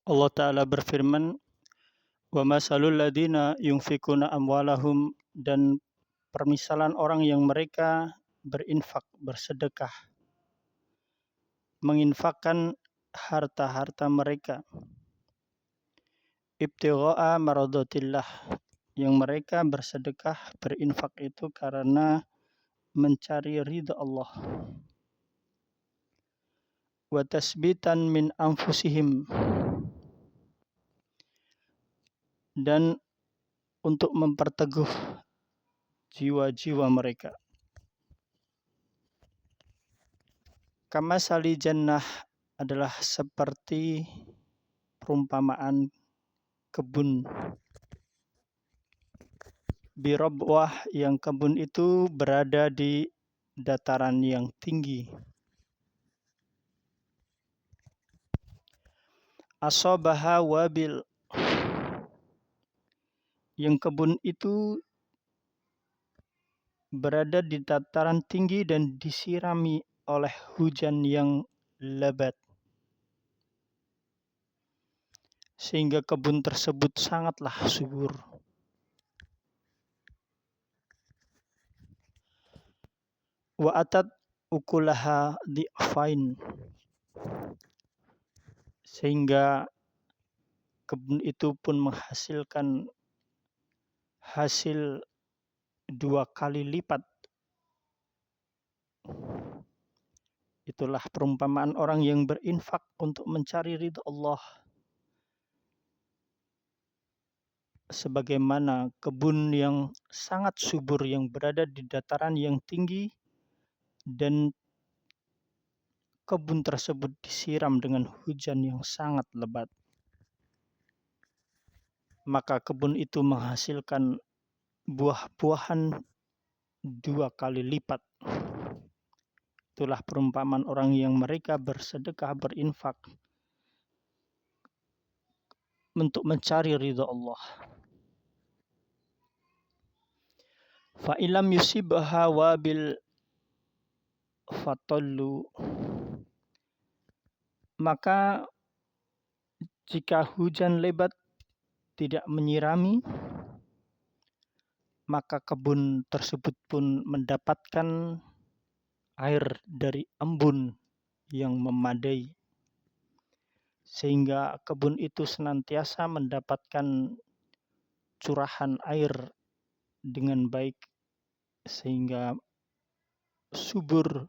Allah Ta'ala berfirman, wa masalul ladina yunfikuna amwalahum, dan permisalan orang yang mereka berinfak, bersedekah, menginfakkan harta-harta mereka, ibtigha'a maradatillah, yang mereka bersedekah, berinfak itu karena mencari ridha Allah, wa tasbitan min anfusihim, dan untuk memperteguh jiwa-jiwa mereka. Kamasali jannah adalah seperti perumpamaan kebun birabwah, yang kebun itu berada di dataran yang tinggi. Asabaha wabil, yang kebun itu berada di dataran tinggi dan disirami oleh hujan yang lebat, sehingga kebun tersebut sangatlah subur. Wa atat ukulaha di'afain, sehingga kebun itu pun menghasilkan hasil 2 kali lipat. Itulah perumpamaan orang yang berinfak untuk mencari ridha Allah. Sebagaimana kebun yang sangat subur yang berada di dataran yang tinggi, dan kebun tersebut disiram dengan hujan yang sangat lebat, maka kebun itu menghasilkan buah-buahan 2 kali lipat. Itulah perumpamaan orang yang mereka bersedekah, berinfak untuk mencari ridha Allah. Fa ilam yusibha wabil fatallu, maka jika hujan lebat tidak menyirami, maka kebun tersebut pun mendapatkan air dari embun yang memadai, sehingga kebun itu senantiasa mendapatkan curahan air dengan baik, sehingga subur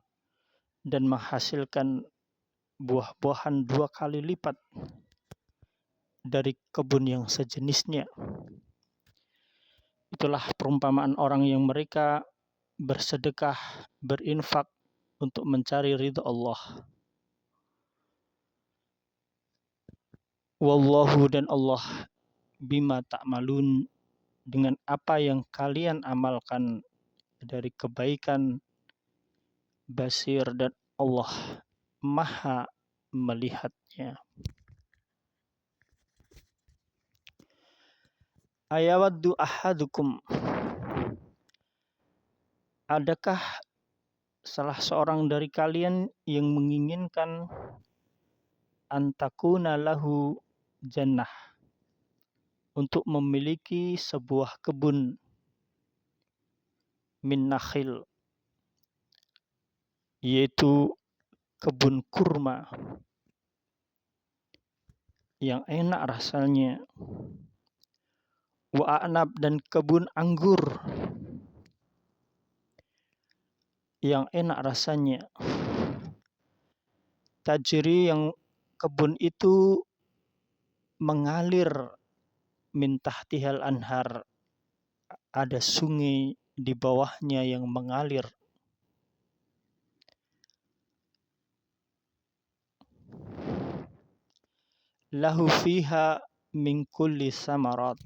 dan menghasilkan buah-buahan 2 kali lipat dari kebun yang sejenisnya. Itulah perumpamaan orang yang mereka bersedekah, berinfak untuk mencari ridha Allah. Wallahu, dan Allah, bima ta'malun, dengan apa yang kalian amalkan dari kebaikan, basir, dan Allah maha melihatnya. Ayawaddu ahadukum, adakah salah seorang dari kalian yang menginginkan antakuna lahu jannah, untuk memiliki sebuah kebun, min nakhil, yaitu kebun kurma yang enak rasanya, wa a'nab, dan kebun anggur yang enak rasanya, tajri, yang kebun itu mengalir, min tahtihal anhar, ada sungai di bawahnya yang mengalir, lahu fiha min kulli samarat,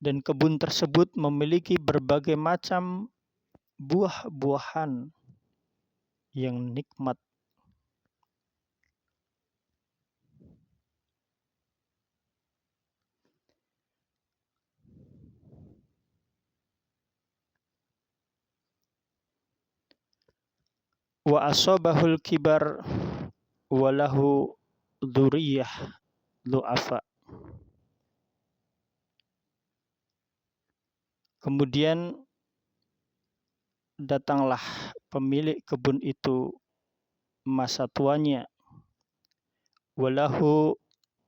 dan kebun tersebut memiliki berbagai macam buah-buahan yang nikmat. Wa asabahul kibar, walahu dzurriyyah du'afa. Kemudian datanglah pemilik kebun itu masa tuanya, walahu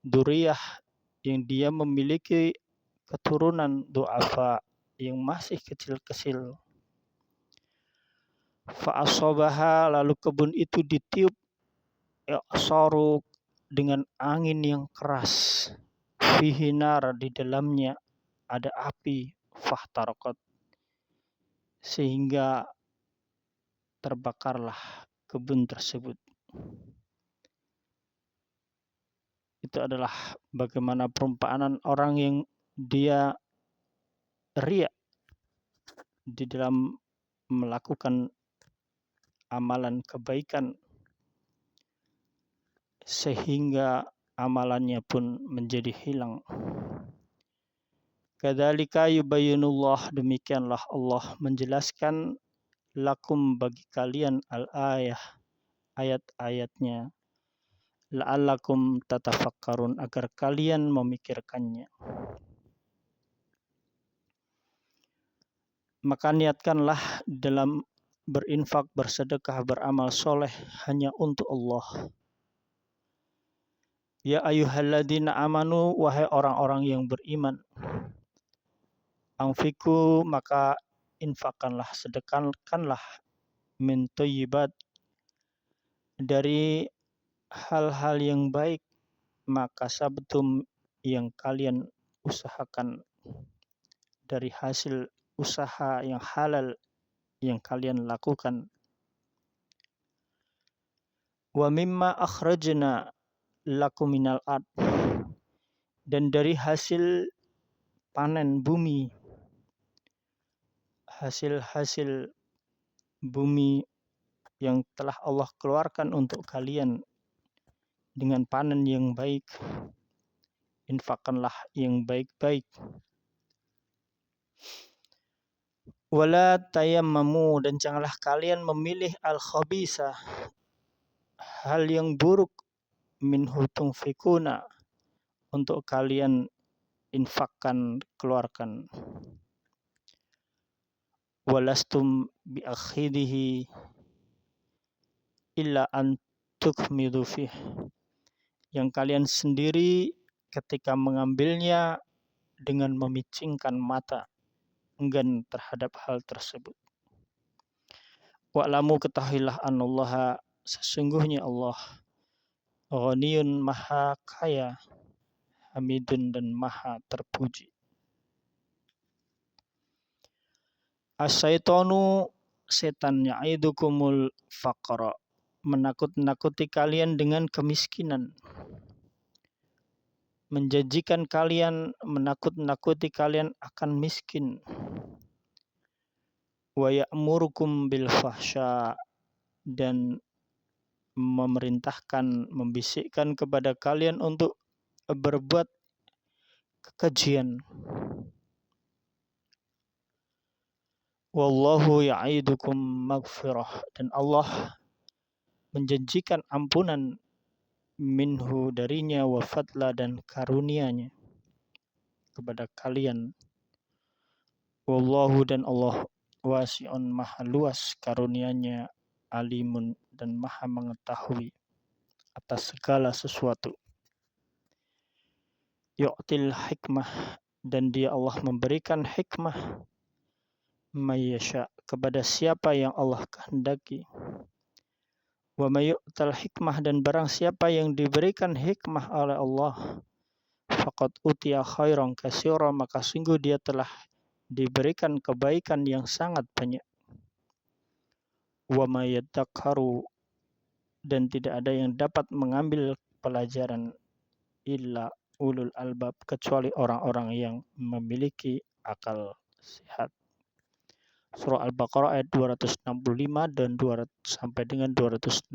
dzurriyyah, yang dia memiliki keturunan du'afa yang masih kecil-kecil. Fa'asabaha, lalu kebun itu ditiup i'saru, dengan angin yang keras, fihi nar, di dalamnya ada api, fahtaraqat, sehingga terbakarlah kebun tersebut. Itu adalah bagaimana perumpamaan orang yang dia riya di dalam melakukan amalan kebaikan, sehingga amalannya pun menjadi hilang. Kadzalika yubayyinullah, demikianlah Allah menjelaskan, lakum, bagi kalian, al-ayah, ayat-ayatnya, la'allakum tatafakkarun, agar kalian memikirkannya. Maka niatkanlah dalam berinfak, bersedekah, beramal soleh hanya untuk Allah. Ya ayyuhalladzina amanu, wahai orang-orang yang beriman, anfiku, maka infakkanlah, sedekahkanlah, min thayyibat, dari hal-hal yang baik, maka sabtum, yang kalian usahakan, dari hasil usaha yang halal yang kalian lakukan. Wa mimma akhrajna lakum minal ard, dan dari hasil panen bumi, hasil-hasil bumi yang telah Allah keluarkan untuk kalian dengan panen yang baik, infakkanlah yang baik-baik. Wala tayammamu, dan janganlah kalian memilih al-khabisa, hal yang buruk, minhu tunfikuna, untuk kalian infakkan, keluarkan. Walastum biakhidihi illa an tukmidu fih, yang kalian sendiri ketika mengambilnya dengan memicingkan mata, enggan terhadap hal tersebut. Wa'lamu, ketahuilah, anallaha, sesungguhnya Allah, ghaniyun, maha kaya, hamidun, dan maha terpuji. As-syaitanu, setan, ya'idukumul faqra, menakut-nakuti kalian dengan kemiskinan, menjanjikan kalian, menakut-nakuti kalian akan miskin. Wa ya'murukum bil fahsya, dan memerintahkan, membisikkan kepada kalian untuk berbuat kekejian. Wallahu ya'idukum maghfirah, dan Allah menjanjikan ampunan, minhu, darinya, wa fadla, dan karunia-Nya kepada kalian. Wallahu, dan Allah, wasi'un, maha luas karunia-Nya, alimun, dan maha mengetahui atas segala sesuatu. Yu'til hikmah, dan dia Allah memberikan hikmah, mayyasha, kepada siapa yang Allah kehendaki. Wa may yu'tal hikmah, dan barang siapa yang diberikan hikmah oleh Allah, faqad utiya khairan katsira, maka sungguh dia telah diberikan kebaikan yang sangat banyak. Wa may yadhakkaru, dan tidak ada yang dapat mengambil pelajaran, illa ulul albab, kecuali orang-orang yang memiliki akal sehat. Surah Al-Baqarah ayat 265 dan 200 sampai dengan 269.